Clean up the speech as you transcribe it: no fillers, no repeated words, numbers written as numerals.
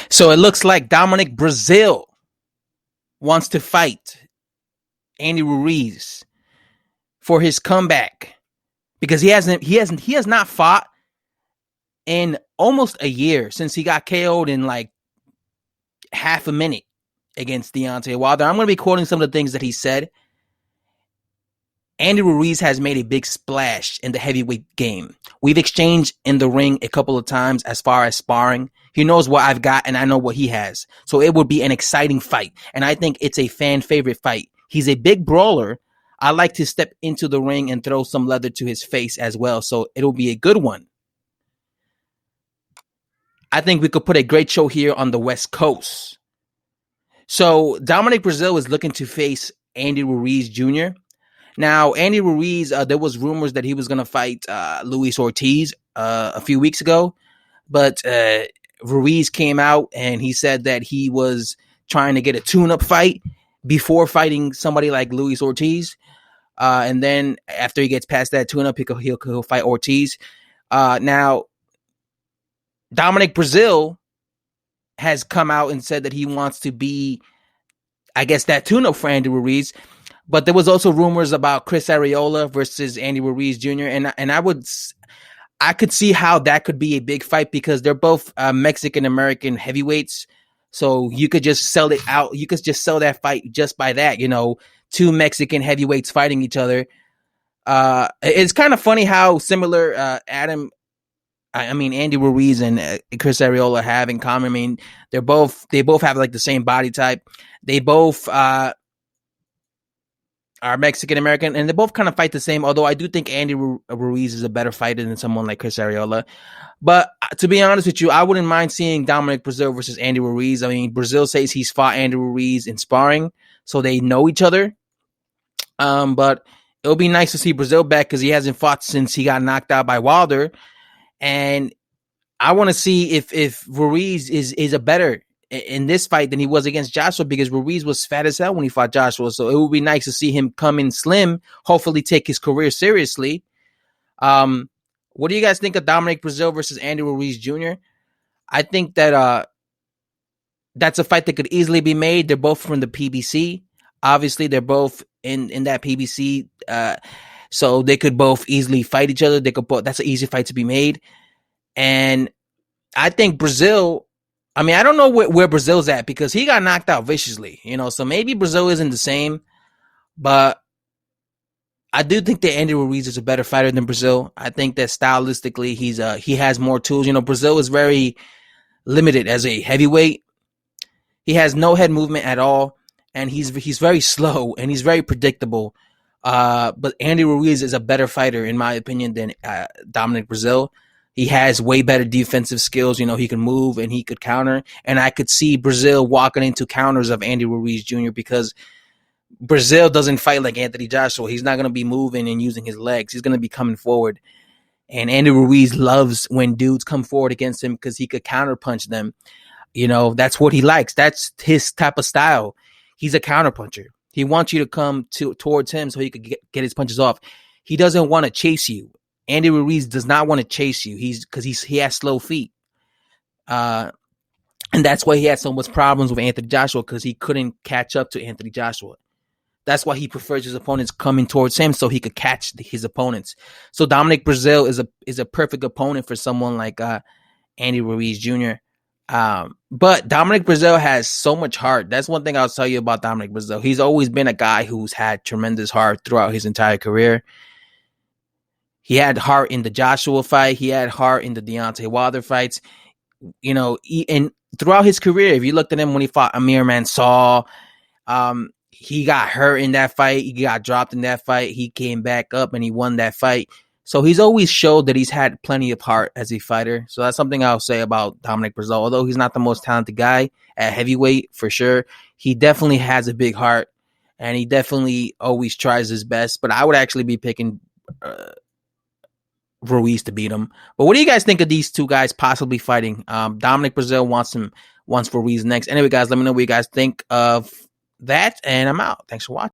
So it looks like Dominic Breazeale wants to fight Andy Ruiz for his comeback because he has not fought in almost a year since he got KO'd in like half a minute against Deontay Wilder. I'm going to be quoting some of the things that he said. Andy Ruiz has made a big splash in the heavyweight game. We've exchanged in the ring a couple of times as far as sparring. He knows what I've got and I know what he has. So it would be an exciting fight. And I think it's a fan favorite fight. He's a big brawler. I like to step into the ring and throw some leather to his face as well. So it'll be a good one. I think we could put a great show here on the West Coast. So Dominic Breazeale is looking to face Andy Ruiz Jr. Now, Andy Ruiz, there was rumors that he was going to fight Luis Ortiz a few weeks ago, but Ruiz came out and he said that he was trying to get a tune-up fight before fighting somebody like Luis Ortiz. And then after he gets past that tune-up, he'll fight Ortiz. Now, Dominic Breazeale has come out and said that he wants to be, I guess, that tune-up for Andy Ruiz. But there was also rumors about Chris Arreola versus Andy Ruiz Jr. And I could see how that could be a big fight because they're both Mexican-American heavyweights. So you could just sell it out. You could just sell that fight just by that, two Mexican heavyweights fighting each other. It's kind of funny how similar Andy Ruiz and Chris Arreola have in common. I mean, they both have like the same body type. They both are Mexican American, and they both kind of fight the same. Although I do think Andy Ruiz is a better fighter than someone like Chris Arreola. But to be honest with you, I wouldn't mind seeing Dominic Breazeale versus Andy Ruiz. I mean, Breazeale says he's fought Andy Ruiz in sparring, so they know each other. But it'll be nice to see Breazeale back because he hasn't fought since he got knocked out by Wilder. And I want to see if Ruiz is a better in this fight than he was against Joshua because Ruiz was fat as hell when he fought Joshua. So it would be nice to see him come in slim, hopefully take his career seriously. What do you guys think of Dominic Breazeale versus Andy Ruiz Jr.? I think that that's a fight that could easily be made. They're both from the PBC. Obviously, they're both in that PBC. So they could both easily fight each other. That's an easy fight to be made. And I think Breazeale, I don't know where Breazeale's at because he got knocked out viciously, so maybe Breazeale isn't the same, but I do think that Andy Ruiz is a better fighter than Breazeale. I think that stylistically he has more tools. Breazeale is very limited as a heavyweight. He has no head movement at all, and he's very slow and he's very predictable. But Andy Ruiz is a better fighter, in my opinion, than Dominic Breazeale. He has way better defensive skills. He can move and he could counter. And I could see Breazeale walking into counters of Andy Ruiz Jr. because Breazeale doesn't fight like Anthony Joshua. He's not going to be moving and using his legs. He's going to be coming forward. And Andy Ruiz loves when dudes come forward against him because he could counterpunch them. That's what he likes. That's his type of style. He's a counterpuncher. He wants you to come towards him so he could get his punches off. He doesn't want to chase you. Andy Ruiz does not want to chase you. He has slow feet. And that's why he had so much problems with Anthony Joshua because he couldn't catch up to Anthony Joshua. That's why he prefers his opponents coming towards him so he could catch his opponents. So Dominic Breazeale is a perfect opponent for someone like Andy Ruiz Jr. But Dominic Breazeale has so much heart. That's one thing I'll tell you about Dominic Breazeale. He's always been a guy who's had tremendous heart throughout his entire career. He had heart in the Joshua fight. He had heart in the Deontay Wilder fights. And throughout his career, if you looked at him when he fought Amir Mansour, he got hurt in that fight. He got dropped in that fight. He came back up and he won that fight. So he's always showed that he's had plenty of heart as a fighter. So that's something I'll say about Dominic Breazeale. Although he's not the most talented guy at heavyweight, for sure, he definitely has a big heart. And he definitely always tries his best. But I would actually be picking Ruiz to beat him. But what do you guys think of these two guys possibly fighting? Dominic Breazeale wants Ruiz next. Anyway, guys, let me know what you guys think of that. And I'm out. Thanks for watching.